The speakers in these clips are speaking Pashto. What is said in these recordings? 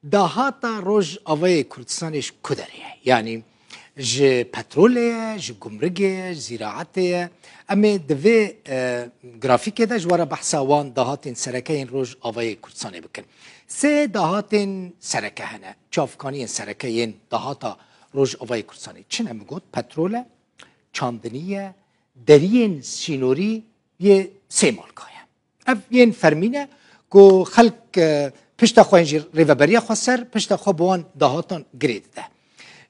داهاتا روج آوای کردستانش کدریه یعنی ج پتروله ج گمرگه زراعته اما دوی گرافیک ده جواره بحثا وان داهاتین سرکه این روج آوای کردستانه بکن سه داهاتین سرکه هنه چافکانی سرکه این داهاتا روج آوای کردستانه چنه مگود پتروله چاندنیه درین سینوری یه سه مالکایه اف یه فرمینه که خلق پشت خوانجی ریوبریا خسر پشت خوابوان دهاتان گرید ده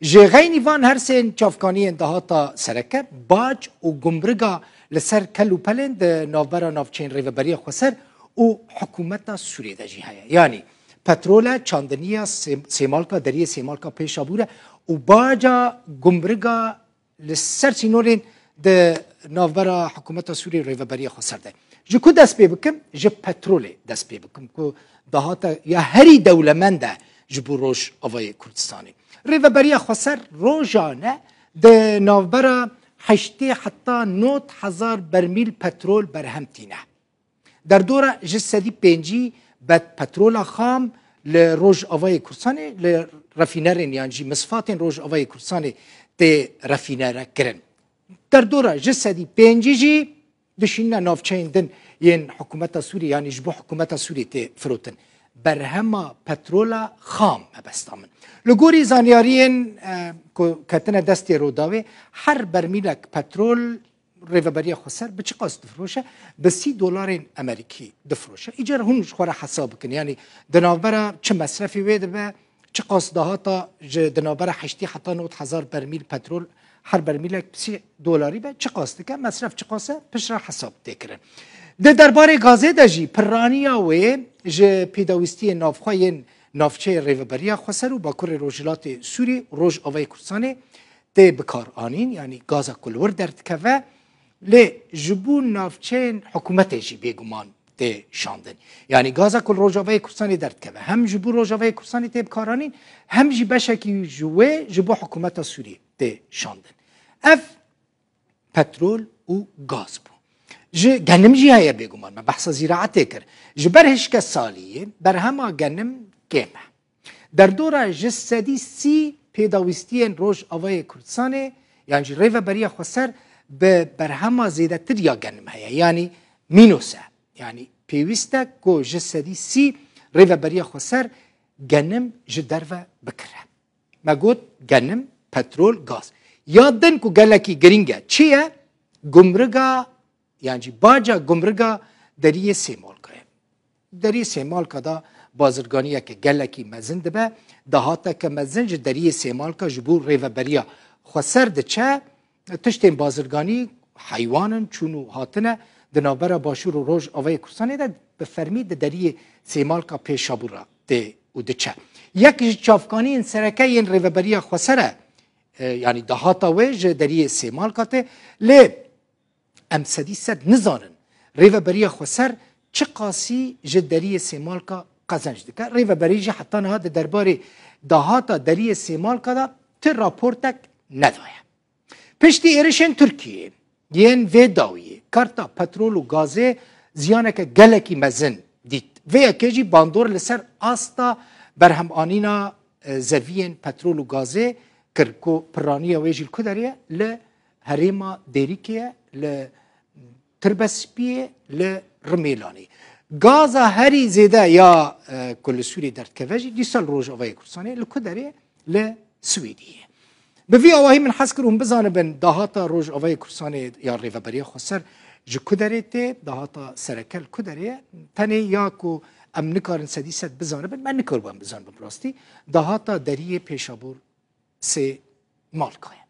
جغینی وان هر سین چافکانی دهاتا سرکه باج و گمرگا لسر کلو پلند نافبرا نافچین ریوبریا خسر و حکومتا سوریه ده جی هیا یعنی پترول چاندنیا سیمالکا دریه سیمالکا پیشا بوره و باجا گمرگا لسر سینورین ده نافبرا حکومتا سوریه ریوبریا خسر ده جو کو دست پی بکم جو پترول دست پی بکم که دهاتا یا هری دولمنده جبو روش آوای کردستانی ریوبریا خسر روزانه ده نافبرا 8 حتی 9000 برمیل پترول برهم تینه در دوره جسدی پنجی بد پترول خام لروج آوای کردستانی لرفینرین یعنی جی مصفات روج آوای کردستانی ده رفینره کرن در دوره جسدی پنجی جی دشینه نافچین دن ین حکومت سوری یعنی جبو حکومت سوری ته فروتن برهما پترولا خام بستامن لگوری زانیارین کتنه دستی روداوی هر برمیلک پترول ریوبریا خسر به چه قاس دفروشه به $30 امریکی دفروشه ایجار هونش خوره حساب کن یعنی دنابرا چه مصرفی ویده به چه قاس دهاتا دنابرا 8 حتی 9000 برمیل پترول هر برمیلک $30 به چه قاس که مصرف چه قاسه پش را حساب تکرن ده درباره گازه دجی پرانیا و ج پیداوستی نافخاین نافچه ریوبریا خسر و باکور روجلات سوری روج آوای کردستان ده بکار آنین یعنی گازا کلور درد که و لی جبون نافچه حکومت جی بیگمان ده شاندن یعنی گازا کل روج آوای کردستان درد که و هم جبون روج آوای کردستان ده بکار آنین هم جی بشکی جوه جبو حکومت سوری ده شاندن اف پترول و گاز بو گنم جی هیا بگمان من بحث زراعته کر جبرهش که سالیه بر همه گنم کمه در دوره جسدی 30 پیداوستی روش آوای کردستانه یعنی ریوبریا خسر به بر همه زیده تر یا گنم هیا یعنی مینوسه یعنی پیوسته که جسدی 30 ریوبریا خسر گنم جدر و بکره مگود گنم پترول گاز یادن که گلکی گرینگه چیه؟ گمرگا یعنی باجا گمرگا دریه سیمالکا دریه سیمالکا دا بازرگانیه که گلکی مزند به دهاتا که مزنج دریه سیمالکا جبور ریوبریا خسر ده چه تشتین بازرگانی حیوانن چونو هاتنه دنابرا باشور و روش آوای کردستانی ده بفرمی ده دریه سیمالکا پیشابورا ده و ده چه یک چافکانی این سرکه این ریوبریا خسره یعنی دهاتا ویج دریه سیمالکا ته لی ام سدی سد نزانن ریوبریا خسر چه قاسی جدریه سیمالکا قزنج دکه ریوبری جه حتی نهاد درباره دهاتا دریه سیمالکا دا تر راپورتک ندایه پشتی ایرشن ترکیه ین وی داویه کارتا پترول و گازه زیانه که گلکی مزن دید وی اکیجی باندور لسر آستا برهم آنینا زوین پترول و گازه کرکو پرانیه ویجیل کدریه لهریما دیریکیه لتربسپیه لرمیلانی گازا هری زیده یا کل سوری درد کواجی دیسال روش آوای کردستانی لکدریه لسویدیه به وی آواهی من حس کرم بزانه بن دهاتا روش آوای کردستانی یا ریوبریا خسر جو کدریه تی دهاتا سرکل کدریه تنه یا کو ام نکارن سدی ست بزانه بن من نکار بان بزانه براستی دهاتا دریه پیشابور سه مالکایه